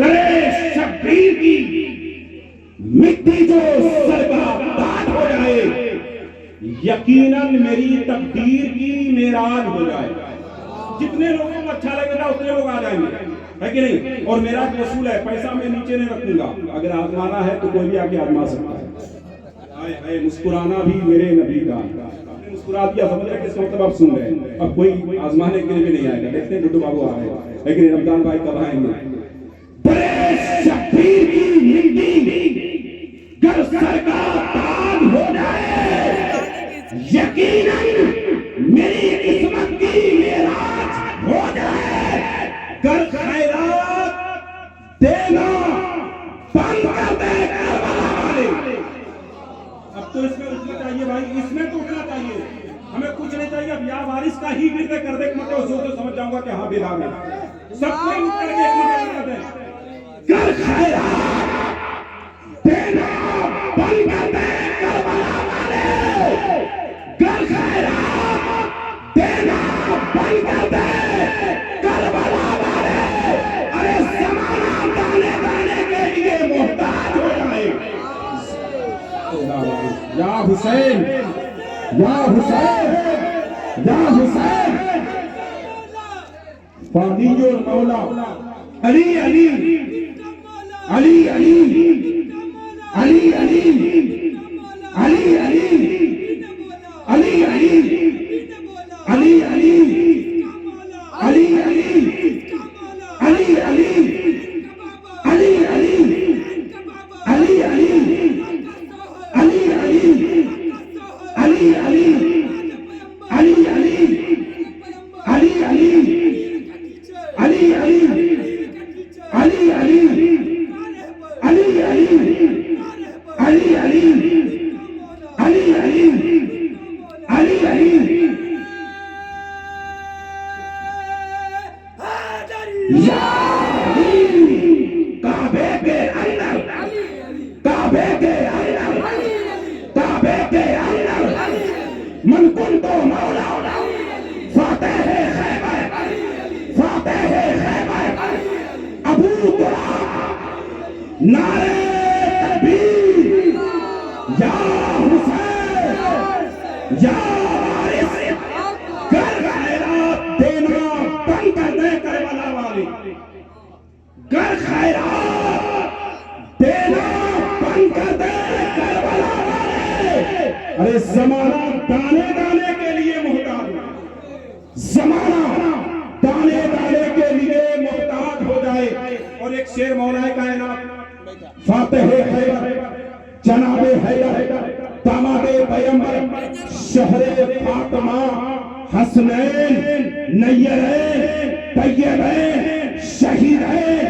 डरे शब्बीर की मिट्टी जो सर का ताज हो जाए, यकीनन मेरी तकदीर की मेराज हो जाए। जितने लोगों को अच्छा लगेगा उतने लोग आ जाएंगे, है कि नहीं? और मेरा वसूल है, पैसा मैं नीचे नहीं रखूंगा। अगर आजमाना है तो कोई भी आके आजमा सकता है। हाय हाय, मुस्कुराना भी मेरे नबी का। आपने मुस्कुरा दिया, समझ रहे किसका मतलब आप सुन रहे हैं। अब कोई आजमाने के लिए भी नहीं आएगा। देखते हैं गुड्डू बाबू आ रहे हैं, लेकिन रमजान भाई कब आएंगे? बड़े शब्बीर की मिट्टी गर सर का ताज हो जाए, यकीनन मेरी किस्मत की मेराज हो जाए। गर खैरात देना बंद कर दे करबला वाले। अब तो इसमें उठना चाहिए भाई, इसमें तो उठना चाहिए, हमें कुछ नहीं चाहिए। अब या बारिश का ही विरद कर दे, मतलब तो समझ जाऊंगा कि हाँ बिला में सबको उठ करके एक कर दे। गर खैरात देना बंद कर दे करबला वाले, गर खैरात देना बंद कर दे करबला वाले। अरे ज़माना दाने दाने के लिए मोहताज हो जाए। या हुसैन, या हुसैन, या हुसैन, फादियुल मौला अली अली अली अली अली अली अली अली अली अली अली अली अली अली अली अली अली मन कुंतो मौला फातेह खैबर, फातेह खैबर, अबू तुराब नारे तकबीर, या हुसैन, या वारिस, गर खैरात देना बंद कर दे करबला वाले, गर खैरात देना बंद कर दे करबला वाले। अरे जमाना दाने दाने के लिए मोहताज, जमाना दाने दाने के लिए मोहताज हो जाए। और एक शेर मौलाए कायनात फातेह खैबर जनाबे हैदर दामादे पैगंबर शहरे फातिमा हसनैन नय्यरैन तैयबैन शहीदैन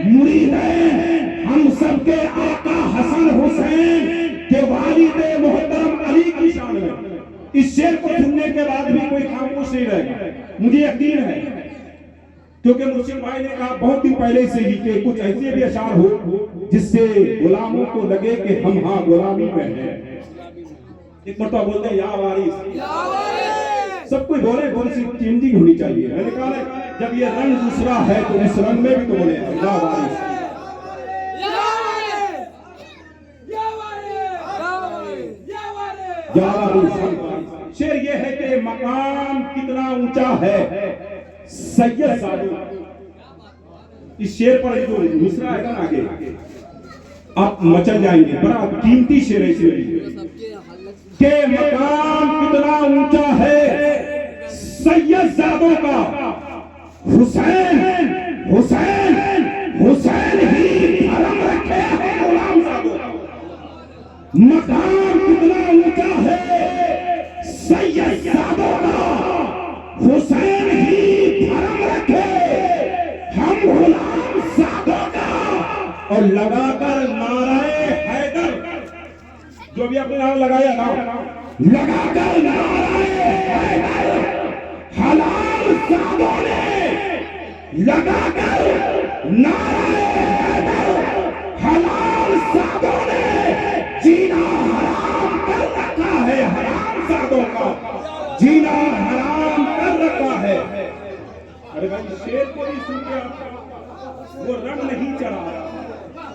मुरीदैन, हम सबके आका हसन हुसैन के वालिदे मोहतरम अली की शान में। इस शेर को सुनने के बाद भी कोई खामोश नहीं रहेगा, मुझे यकीन है, क्योंकि मुर्शिद भाई ने कहा बहुत दिन पहले से ही कि कुछ ऐसे भी अशार हो जिससे गुलामों को लगे कि हम हाँ गुलामी में हैं। एक मरतबा बोलते हैं या वारिस, सब कोई बोले, थोड़ी सी चेंजिंग होनी चाहिए। मैंने कहा जब ये रंग दूसरा है तो इस रंग में भी तो बोले या वारिस, या वारिस। शेर ये है कि मकाम कितना ऊंचा है सैयद साहब। इस शेर पर जो दूसरा है ना आगे आप मचल जाएंगे, बड़ा कीमती शेर है के मकाम कितना ऊंचा है सैयद साहबों का, हुसैन हुसैन हुसैन ही धर्म रखे हैं गुलाम साहबों का। मकाम कितना ऊंचा है सैयद साहबों का, हुसैन ही धर्म रखे हम गुलाम साहबों का। और लगाकर नाराए हैदर, जो भी आपने नाम लगाया ना, लगाकर नाराए हैदर हलाल साहबों ने, लगाकर नाराए हैदर हलाल साहबों ने जीना हराम कर रखा है, हराम साहबों का जीना हराम कर रखा है। अरे भाई शेर को भी सुन के वो रंग नहीं चढ़ा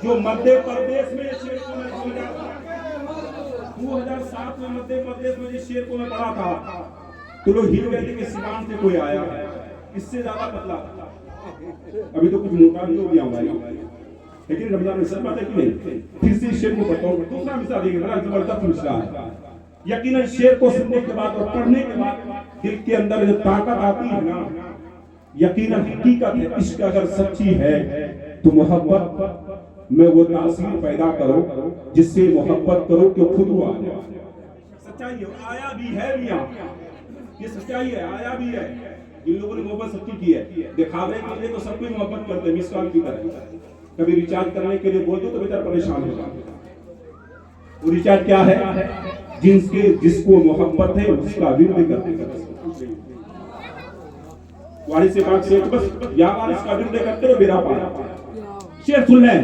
जो मध्य प्रदेश में शेर को मैं 2007 में मध्य प्रदेश में जिस शेर को मैं पढ़ा था तो लोग हिल गए थे कि सीमान से कोई आया है इससे ज्यादा पतला। अभी तो कुछ मोटा भी हो गया हूँ लेकिन रमजान में सब बात है कि नहीं। फिर से शेर को बताऊं, दूसरा मिसाल देंगे, बड़ा जबरदस्त मिसरा है। यकीनन शेर को सुनने के बाद और पढ़ने के बाद दिल के अंदर जो ताकत आती है ना, यकीनन हकीकत है इश्क अगर सच्ची है तो मोहब्बत में वो तासीर पैदा करो जिससे मोहब्बत करो कि खुद वो आ जाए। सच्चाई है, आया भी है मियां, ये सच्चाई है, आया भी है। इन लोगों ने मोहब्बत सच्ची की है, दिखावे के लिए तो सब कोई मोहब्बत करते हैं मिस कॉल की तरह। कभी रिचार्ज करने के लिए बोल दो तो बेचारा परेशान होगा। वो रिचार्ज क्या है? जिसको मोहब्बत है उसका विरोध करते वारिस से बात से बस या वारिस का विरोध करते रहो मेरा पाया। शेर सुन ले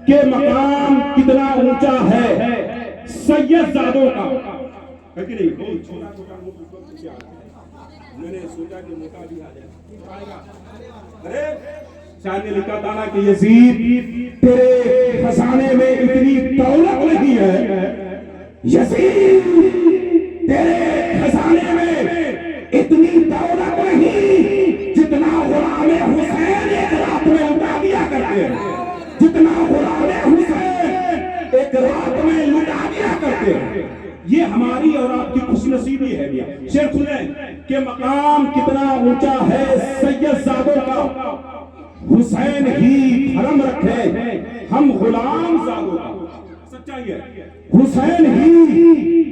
के मकाम कितना ऊंचा है सैयदजादों का, है कि नहीं? बहुत छोटा छोटा मैंने सोचा कि मोटा भी आ जाए। अरे शायर ने लिखा था ना कि यजीद तेरे खजाने में इतनी दौलत नहीं है, यजीद तेरे खजाने में इतनी दौलत नहीं जितना गुलाम हुसैन एक रात में लुटा दिया करते हैं, जितना गुलाम हुसैन एक रात में लुटा दिया करते हैं। ये हमारी और आपकी खुशनसीबी है भैया। शेर सुने कि मकाम कितना ऊंचा है सैयदजादों का, हुसैन ही धर्म रखे हम गुलाम जादों का। सच्चाई है, हुसैन ही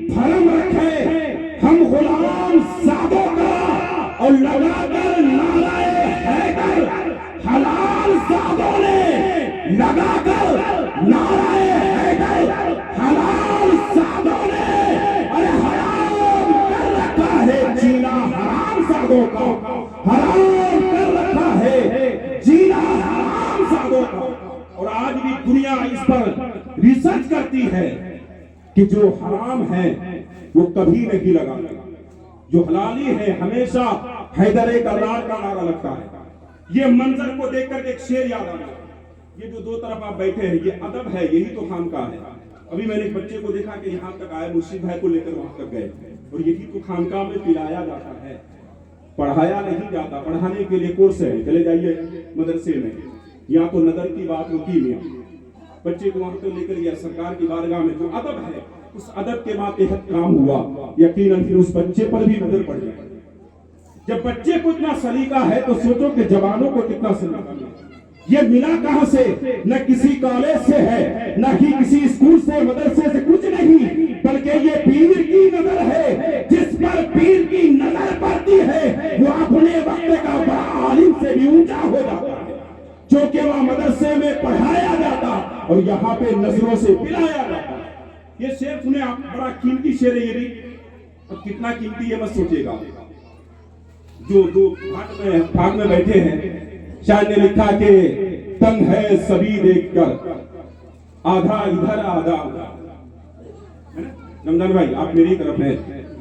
धर्म रखे हम गुलाम जादों का। और लगाकर नाराए हैदर हलाल जादों ने, लगाकर नाराए हैदर हलाल जादों ने अरे हराम कर रखा है जीना हराम जादों का, हराम कर रखा है जीना हराम जादों का। और आज भी दुनिया इस पर रिसर्च करती है कि जो हराम है वो कभी नहीं लगा, जो हलाली है हमेशा हैदर करार का नारा लगता है। ये मंजर को देखकर एक शेर याद आ गया। ये जो दो तरफ आप बैठे हैं ये अदब है, यही तो खामका है। अभी मैंने एक बच्चे को देखा कि यहाँ तक आए, मुर्शिद भाई को लेकर वहां तक गए, और यही तो खामका में पिलाया जाता है, पढ़ाया नहीं जाता। पढ़ाने के लिए कोर्स है, चले जाइए मदरसे में, यहाँ तो नजर की बात होती है। बच्चे को वहां तक लेकर गया सरकार की बारगाह में, जो अदब है उस अदब के मातहत काम हुआ, यकीनन फिर उस बच्चे पर भी नजर पड़ जाए। जब बच्चे को इतना सलीका है तो सोचो कि जवानों को कितना सलीका है। ये मिला कहां से? न किसी कॉलेज से है, न ही किसी स्कूल से मदरसे से, कुछ नहीं, बल्कि ये पीर की नजर है। जिस पर पीर की नजर पड़ती है वो अपने वक्त का बड़ा आलिम से भी ऊंचा हो जाता है, जो कि वहां मदरसे में पढ़ाया जाता और यहाँ पे नजरों से पिलाया जाता। ये शेर सुने आप, बड़ा कीमती शेर है ये भी। अब कितना कीमती है मत सोचिएगा। जो दो भाग में बैठे हैं, शायद ने लिखा कि तंग है सभी देखकर, आधा इधर आधा। रमजान भाई आप मेरी तरफ हैं,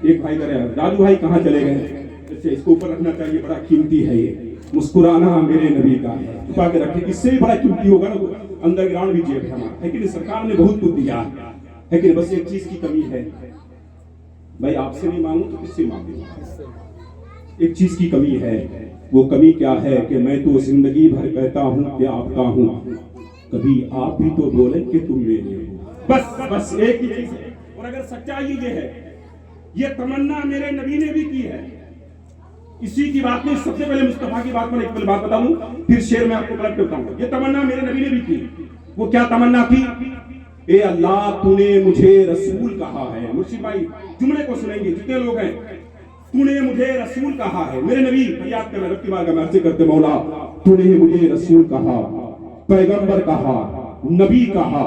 एक भाई करे राजू भाई कहाँ चले गए? इसको ऊपर रखना चाहिए, बड़ा कीमती है ये। मुस्कुराना मेरे नबी का है, छुपा के रखे, इससे भी बड़ा कीमती होगा ना। अंडरग्राउंड भी जेब है हमारा, है कि नहीं? सरकार ने बहुत कुछ दिया है कि बस एक चीज की कमी है भाई, आपसे नहीं मांगू तो किससे मांगूंगा? एक चीज की कमी है, वो कमी क्या है कि मैं तो जिंदगी भर कहता हूं कि आपका हूं, कभी आप भी तो बोले कि तुम मेरे हो। बस एक ही चीज है। और अगर सच्चाई ये है, ये तमन्ना मेरे नबी ने भी की है। इसी की बात में सबसे पहले मुस्तफा की बात पर एक बात बता दूं, फिर शेर में आपको पलट बताऊंगा। ये तमन्ना मेरे नबी ने भी की। वो क्या तमन्ना थी? ए अल्लाह तूने मुझे रसूल कहा है। मुर्शिद भाई जुमले को सुनेंगे जितने लोग हैं, तूने मुझे रसूल कहा है। मेरे नबी याद कर रब की बारगाह में अर्ज़ करते, मौला तूने मुझे रसूल कहा, पैगंबर कहा, नबी कहा,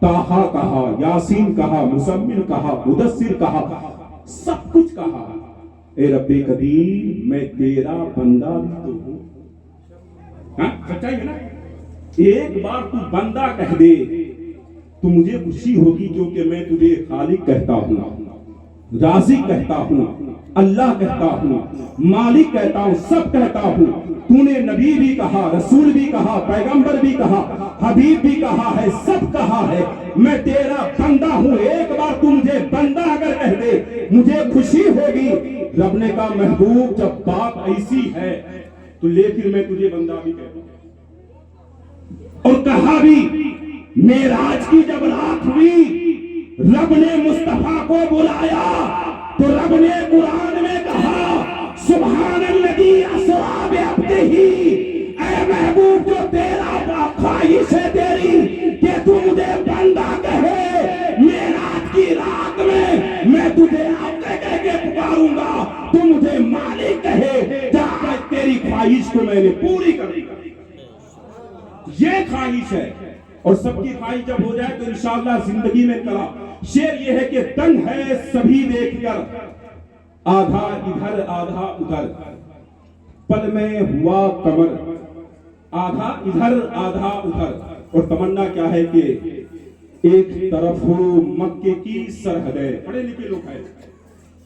ताहा कहा, यासीन कहा, मुज़म्मिल कहा, मुदस्सिर कहा, सब कुछ कहा। ए रब्बे कदीर मैं तेरा बंदा भी तो हूं। हाँ सच्चाई है ना? एक बार तू बंदा कह दे तो मुझे खुशी होगी, क्योंकि मैं तुझे खालिक कहता हूं, राज़िक कहता हूं, अल्लाह कहता हूँ, मालिक कहता हूँ, सब कहता हूँ। तूने नबी भी कहा, रसूल भी कहा, पैगंबर भी कहा, हबीब भी कहा है, सब कहा है। मैं तेरा बंदा हूँ। एक बार तू मुझे बंदा अगर कह दे, मुझे खुशी होगी। रब ने कहा महबूब जब बात ऐसी है तो ले फिर मैं तुझे बंदा भी कहता हूं। और कहा भी मेराज की जब रात हुई, रब ने मुस्तफा को बुलाया तो रब ने कुरान में कहा सुब्हानल्लज़ी अस्रा बिअब्दिही, ऐ महबूब जो तेरा ख्वाहिश है तेरी कि तू मुझे बंदा कहे, मेराज की रात में मैं तुझे आका कह के पुकारूंगा, तू मुझे मालिक कहे, जाकर तेरी ख्वाहिश को मैंने पूरी कर दी। ये ख्वाहिश है। और सबकी ख्वाहिश जब हो जाए तो इंशाअल्लाह जिंदगी में करा। शेर ये है कि दंग है सभी देखकर, आधा इधर आधा उधर, पल में हुआ कमर, आधा इधर आधा उधर। और तमन्ना क्या है कि एक तरफ हो मक्के की सरहदें, पढ़े लिखे लोग हैं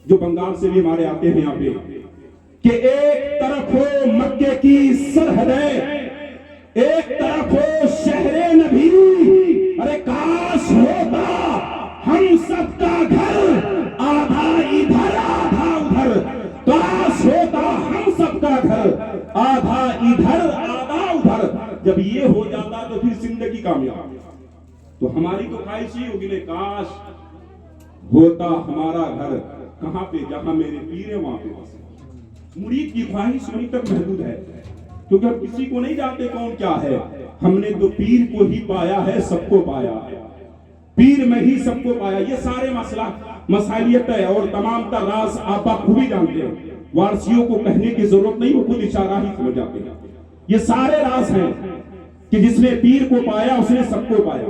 जो बंगाल से भी हमारे आते हैं यहाँ पे, कि एक तरफ हो मक्के की सरहदें, एक तरफ हो शहरे नबी, अरे काश होता हम सबका घर, आधा इधर आधा उधर, काश होता हम सबका घर, आधा इधर आधा उधर। जब ये हो जाता तो फिर जिंदगी कामयाब। तो हमारी तो ख्वाहिश ही होगी, काश होता हमारा घर कहां पे, जहां मेरे पीर है वहां पे। मुरीद की ख्वाहिश वहीं तक महदूद है, क्योंकि हम किसी को नहीं जानते कौन क्या है। हमने तो पीर को ही पाया है, सबको पाया है, पीर में ही सबको पाया। ये सारे मसला मसाइलियत है और तमाम का राज आप खूबी जानते हैं। वारसियों को कहने की जरूरत नहीं, वो खुद इशारा ही समझ जाते हैं। ये सारे राज हैं कि जिसने पीर को पाया उसने सबको पाया।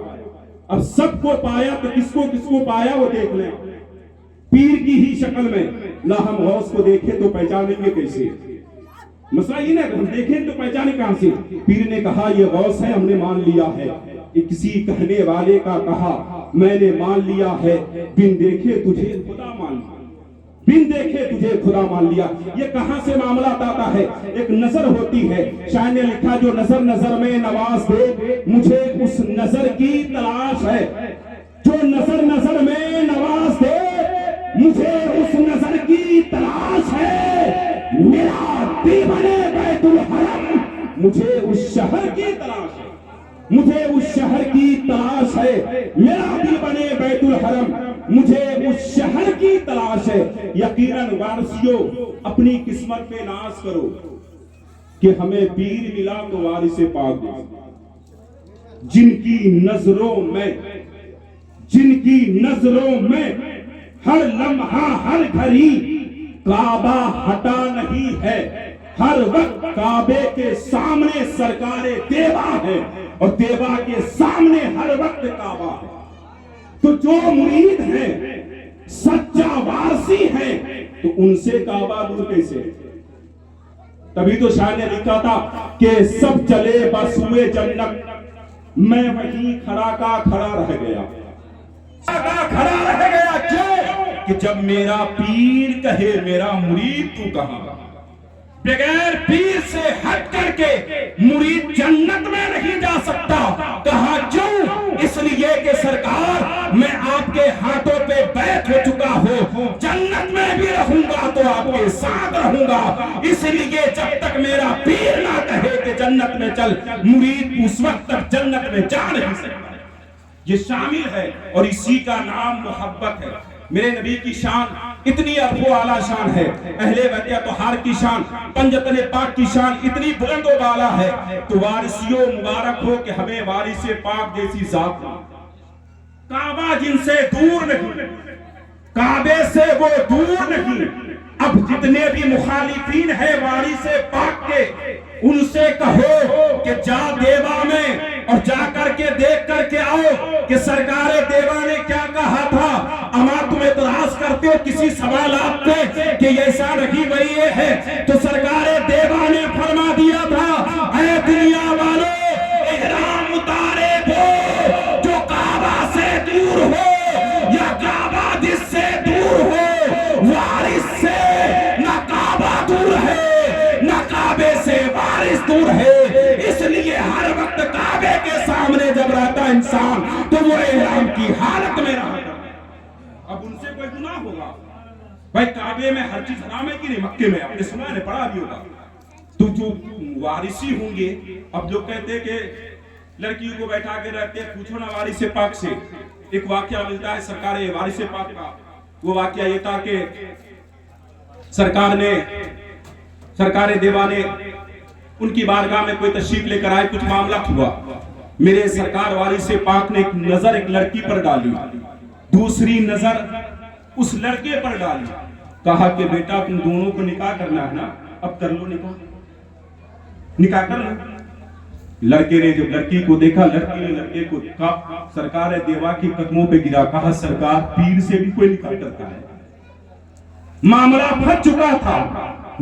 अब सबको पाया तो किसको किसको पाया वो देख लें। पीर की ही शक्ल में ला हम गौस को देखें तो पहचानेंगे कैसे? मसला ये ना, हम देखें तो पहचाने कहां से? पीर ने कहा ये गौस है, हमने मान लिया है। किसी कहने वाले का कहा मैंने मान लिया है, बिन देखे तुझे खुदा मान लिया, बिन देखे तुझे खुदा मान लिया। ये कहां से मामला आता है? एक नजर होती है। शायर ने लिखा जो नजर नजर में नवाज दे, मुझे उस नजर की तलाश है। जो नजर नजर में नवाज दे, मुझे उस नजर की तलाश है। मेरा दिल बने बैतुल हरम, मुझे उस शहर की तलाश है, मुझे उस शहर की तलाश है। मेरा दिल बने बैतुल हरम, मुझे उस शहर की तलाश है। यकीनन वारसियों अपनी किस्मत पे नाज करो कि हमें पीर मिला तो वारिसे पाक दे, जिनकी नजरों में, जिनकी नजरों में हर लम्हा हर घड़ी काबा हटा नहीं है। हर वक्त काबे के सामने सरकारे देवा है और देवा के सामने हर वक्त काबा है। तो जो मुरीद है, सच्चा वारसी है, तो उनसे काबा दूर कैसे? तभी तो शाह ने लिखा था कि सब चले बस हुए जन्नत, मैं वहीं खड़ा का खड़ा रह गया, खड़ा रह गया। क्यों? कि जब मेरा पीर कहे मेरा मुरीद तू कहां? बगैर पीर से हट करके मुरीद जन्नत में नहीं जा सकता। कहा क्यों? इसलिए कि सरकार मैं आपके हाथों पे बैठ हो चुका हूं, जन्नत में भी रहूंगा तो आपके साथ रहूंगा। इसलिए जब तक मेरा पीर ना कहे कि जन्नत में चल, मुरीद उस वक्त तक जन्नत में जा नहीं सकता। ये शामिल है और इसी का नाम मोहब्बत है। मेरे नबी की शान इतनी अरबो आला शान है, अहले बैत तोहार की शान, पंजतन पाक की शान इतनी बुलंद व बाला है। तो वारिसियों मुबारक हो कि हमें वारिसे पाक जैसी जात, काबा जिनसे दूर नहीं, काबे से वो दूर नहीं। अब जितने भी मुखालिफीन है वारिसे पाक के, उनसे कहो कि जा देवा में और जा करके देख करके आओ कि सरकारे देवा ने क्या कहा था। अमा तुम एतराज करते हो किसी सवालात पे कि ऐसा नहीं वही है, तो सरकारे देवा ने फरमा दिया था ऐ दुनिया वालों इहराम उतारे वो जो काबा से दूर हो या काबा जिससे दूर हो, वारिस से सामने जब रहता इंसान तो वो एहराम की हालत में रहा। अब उनसे कोई गुनाह होगा? भाई काबे में हर चीज हराम है कि नहीं? मक्के में आपने सुना है, पढ़ा भी होगा। तो जो वारिसी होंगे, अब लोग कहते हैं कि लड़कियों को बैठा के रहते हैं, पूछो ना वारिस पाक से। एक वाकया मिलता है सरकार वारिस पाक का। वो वाकया ये था कि सरकार देवा ने उनकी बारगाह में कोई तशरीफ लेकर आए, कुछ मामला हुआ। मेरे सरकार वारिस पाक ने एक नजर एक लड़की पर डाली, दूसरी नजर उस लड़के पर डाली। कहा कि बेटा तुम दोनों को निकाह करना है ना, अब कर लो निकाह कर लो। लड़के ने जब लड़की को देखा, लड़की ने लड़के को देखा, सरकार देवा के कदमों पे गिरा। कहा सरकार पीर से भी कोई निकाह करता है? मामला फंस चुका था,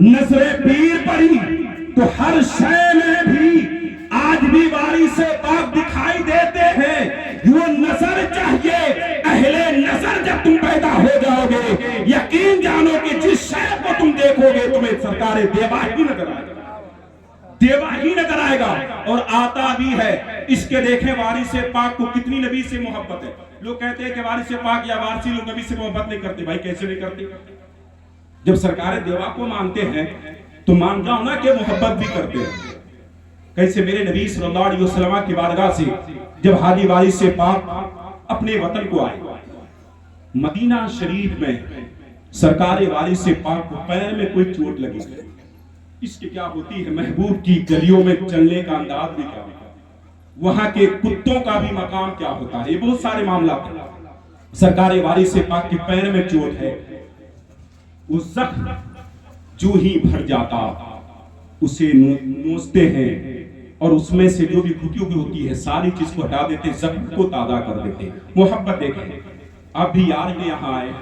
नजरे पीर पड़ी तो हर शय में भी आज भी वारिस पाक दिखाई देते हैं। वो नजर चाहिए, अहले नजर जब तुम पैदा हो जाओगे, यकीन जानो कि जिस शय को तुम देखोगे तुम्हें सरकार देवा ही नजर आएगा, देवा ही नजर आएगा। और आता भी है। इसके देखें वारिस पाक को कितनी नबी से मोहब्बत है। लोग कहते हैं कि वारिस पाक या वारसी लोग नबी से मोहब्बत नहीं करते। भाई कैसे नहीं करते? जब सरकार देवा को मानते हैं तो मान जाओ ना कि मोहब्बत भी करते हैं। कैसे मेरे नबी सल्लल्लाहु अलैहि वसल्लम की बारगाह से जब हादी वारिस पाक अपने वतन को आए, मदीना शरीफ में सरकार वारिस पाक को पैर में कोई चोट लगी। इसकी क्या होती है, महबूब की गलियों में चलने का अंदाज भी क्या होता है, वहां के कुत्तों का भी मकाम क्या होता है, ये बहुत सारे मामला। सरकार वारिस पाक के पैर में चोट है, उस जख्म जो ही भर जाता उसे नोचते हैं और उसमें से जो भी खुटियों की होती है सारी चीज को हटा देते, जख्म को ताजा कर देते। मोहब्बत देखें, आप भी यार के यहाँ आए,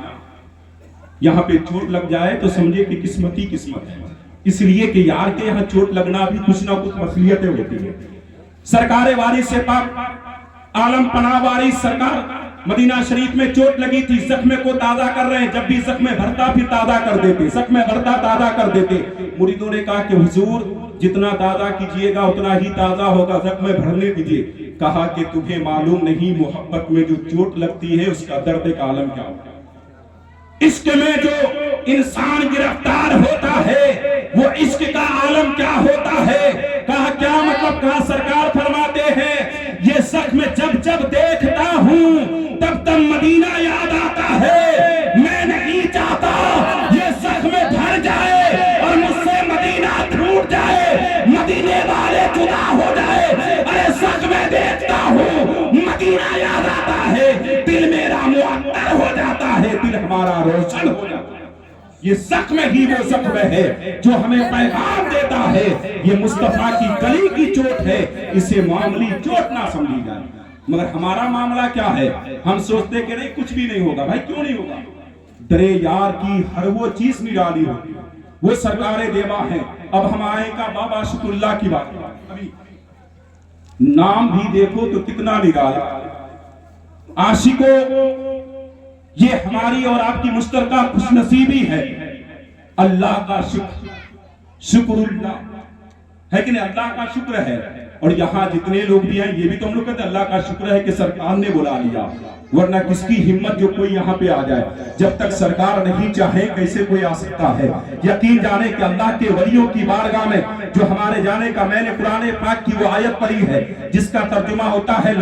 यहाँ पे चोट लग जाए तो समझे कि किस्मत ही किस्मत है। इसलिए कि यार के यहाँ चोट लगना भी कुछ ना कुछ मसलियतें होती है। सरकार वारिस पाक आलम पनाह वारिस सरकार मदीना शरीफ में चोट लगी थी, जख्म को ताजा कर रहे हैं। जब भी जख्म भरता फिर ताजा कर देते, जख्म भरता ताजा कर देते। मुरीदों ने कहा कि हुजूर जितना ताजा कीजिएगा उतना ही ताजा होगा, जख्म भरने दीजिए। कहा कि तुम्हें मालूम नहीं मोहब्बत में जो चोट लगती है उसका दर्द का आलम क्या होता है। इश्क में जो इंसान गिरफ्तार होता है वो इश्क का आलम क्या होता है। कहा क्या मतलब? कहा सरकार फरमाते हैं ये जख्म जब जब देखता हूं तब तब मदीना याद आता है। मैं नहीं चाहता ये जख्म भर जाए और मुझसे मदीना छूट जाए, मदीने वाले जुदा हो जाए। अरे जख्म देखता हूं मदीना याद आता है, दिल मेरा मुअत्तर हो जाता है, दिल हमारा रोशन हो जाता है। ये जख्म ही वो जख्म है जो हमें पैगाम देता है ये मुस्तफा की गली की चोट है, इसे मामूली चोट ना समझी जाए। मगर हमारा मामला क्या है, हम सोचते कि नहीं कुछ भी नहीं होगा। भाई क्यों नहीं होगा? दरे यार की हर वो चीज निराली होती है, वो सरकारें देवा है। अब हम आएगा बाबा शुक्रुल्लाह की बात, अभी नाम भी देखो तो कितना निराला। आशिको ये हमारी और आपकी मुश्तरका खुशनसीबी है। अल्लाह का शुक्रुल्लाह है कि नहीं? अल्लाह का शुक्र है। और यहाँ जितने लोग भी हैं ये भी तो हम लोग कहते हैं अल्लाह का शुक्र है कि सरकार ने बुला लिया, वरना किसकी हिम्मत जो कोई यहाँ पे आ जाए। जब तक सरकार नहीं चाहे कैसे कोई आ सकता है। यकीन जाने कि अल्लाह के वलियों की बारगाह में जो हमारे जाने का, मैंने कुरान पाक की वो आयत पढ़ी है जिसका तर्जुमा होता है